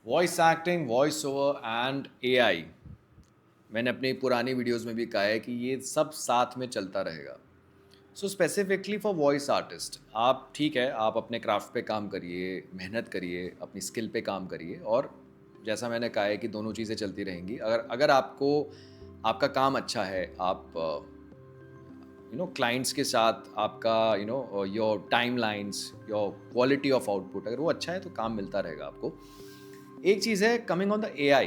Voice acting, voice over and AI. मैंने अपनी पुरानी वीडियोस में भी कहा है कि ये सब साथ में चलता रहेगा। सो स्पेसिफिकली फॉर वॉइस आर्टिस्ट, आप ठीक है, आप अपने क्राफ्ट पे काम करिए, मेहनत करिए, अपनी स्किल पे काम करिए, और जैसा मैंने कहा है कि दोनों चीज़ें चलती रहेंगी। अगर अगर आपको आपका काम अच्छा है, आप क्लाइंट्स के साथ आपका your timelines, your quality of output अगर वो अच्छा है तो काम मिलता रहेगा आपको। एक चीज़ है कमिंग ऑन द एआई।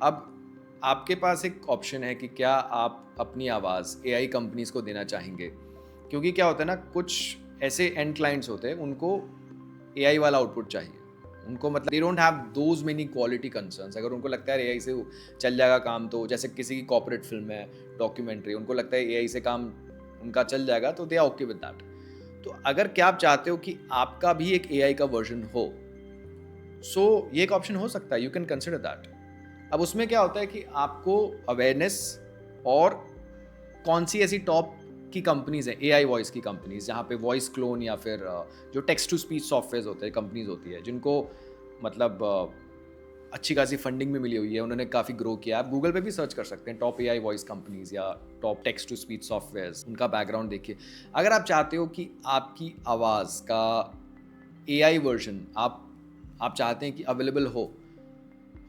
अब आपके पास एक ऑप्शन है कि क्या आप अपनी आवाज़ एआई कंपनीज को देना चाहेंगे, क्योंकि क्या होता है ना, कुछ ऐसे एंड क्लाइंट्स होते हैं उनको एआई वाला आउटपुट चाहिए। उनको मतलब they don't have those many quality concerns. अगर उनको लगता है एआई से चल जाएगा काम, तो जैसे किसी की कॉर्पोरेट फिल्म है, डॉक्यूमेंट्री, उनको लगता है एआई से काम उनका चल जाएगा, तो they are okay with that. तो अगर क्या आप चाहते हो कि आपका भी एक एआई का वर्जन हो, सो ये एक ऑप्शन हो सकता है, यू कैन कंसिडर दैट। अब उसमें क्या होता है कि आपको अवेयरनेस और कौन सी ऐसी टॉप की कंपनीज हैं, एआई वॉइस की कंपनीज, जहाँ पे वॉइस क्लोन या फिर जो टेक्स्ट टू स्पीच सॉफ्टवेयर होते हैं, कंपनीज होती है जिनको मतलब अच्छी खासी फंडिंग भी मिली हुई है, उन्होंने काफ़ी ग्रो किया। आप गूगल पे भी सर्च कर सकते हैं टॉप एआई वॉइस कंपनीज या top text to speech software, उनका बैकग्राउंड देखिए। अगर आप चाहते हो कि आपकी आवाज़ का एआई वर्जन आप चाहते हैं कि अवेलेबल हो,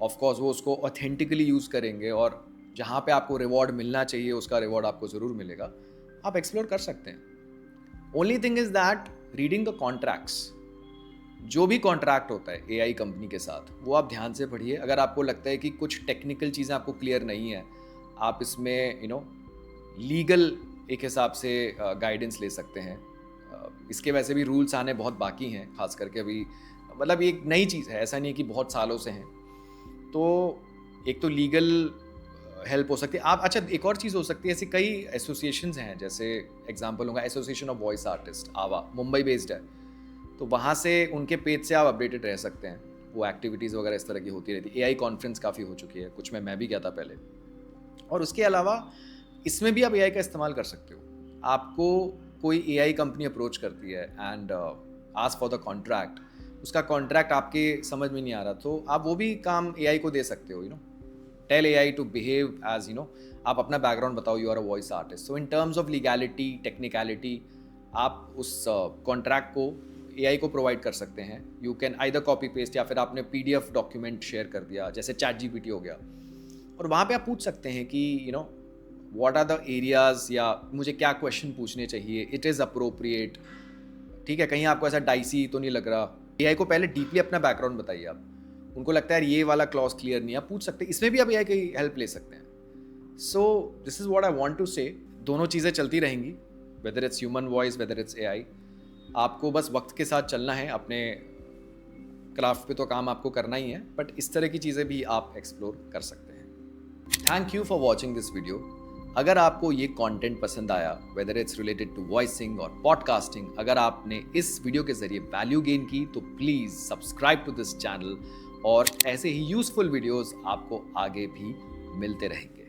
ऑफ कोर्स वो उसको ऑथेंटिकली यूज़ करेंगे, और जहाँ पे आपको रिवॉर्ड मिलना चाहिए उसका रिवॉर्ड आपको ज़रूर मिलेगा, आप एक्सप्लोर कर सकते हैं। Only thing is that reading the contracts, जो भी कॉन्ट्रैक्ट होता है एआई कंपनी के साथ, वो आप ध्यान से पढ़िए। अगर आपको लगता है कि कुछ टेक्निकल चीज़ें आपको क्लियर नहीं है, आप इसमें लीगल एक हिसाब से गाइडेंस ले सकते हैं। इसके वैसे भी रूल्स आने बहुत बाकी हैं, खास करके अभी मतलब ये एक नई चीज़ है, ऐसा नहीं है कि बहुत सालों से हैं। तो एक तो लीगल हेल्प हो सकती है। आप अच्छा, एक और चीज़ हो सकती है, ऐसी कई एसोसिएशंस हैं, जैसे एग्जांपल होगा एसोसिएशन ऑफ वॉइस आर्टिस्ट, आवा, मुंबई बेस्ड है। तो वहाँ से उनके पेज से आप अपडेटेड रह सकते हैं। वो एक्टिविटीज़ वगैरह इस तरह की होती रहती है। एआई कॉन्फ्रेंस काफ़ी हो चुकी है, कुछ में मैं भी गया था पहले। और उसके अलावा इसमें भी आप एआई का इस्तेमाल कर सकते हो। आपको कोई एआई कंपनी अप्रोच करती है and ask for the contract, उसका कॉन्ट्रैक्ट आपके समझ में नहीं आ रहा, तो आप वो भी काम एआई को दे सकते हो। Tell AI to behave as आप अपना बैकग्राउंड बताओ, you are a voice artist. So in terms of legality, technicality, आप उस कॉन्ट्रैक्ट को एआई को प्रोवाइड कर सकते हैं। You can either copy paste, या फिर आपने पीडीएफ डॉक्यूमेंट शेयर कर दिया, जैसे चैट जीपीटी हो गया, और वहाँ पे आप पूछ सकते हैं कि व्हाट आर द एरियाज, या मुझे क्या क्वेश्चन पूछने चाहिए, इट इज़ अप्रोप्रिएट। ठीक है, कहीं आपको ऐसा डाइसी तो नहीं लग रहा। एआई को पहले डीपली अपना बैकग्राउंड बताइए आप। उनको लगता है ये वाला क्लॉज क्लियर नहीं है, आप पूछ सकते हैं। इसमें भी आप एआई की हेल्प ले सकते हैं। So this is what I want to say. दोनों चीज़ें चलती रहेंगी, whether it's human voice, whether it's AI. आपको बस वक्त के साथ चलना है, अपने क्राफ्ट पे तो काम आपको करना ही है, बट इस तरह की चीज़ें भी आप एक्सप्लोर कर सकते हैं। Thank you for watching this video. अगर आपको ये कंटेंट पसंद आया, whether it's related to voicing और पॉडकास्टिंग, अगर आपने इस वीडियो के जरिए वैल्यू गेन की, तो please subscribe to this channel, और ऐसे ही यूजफुल वीडियोस आपको आगे भी मिलते रहेंगे।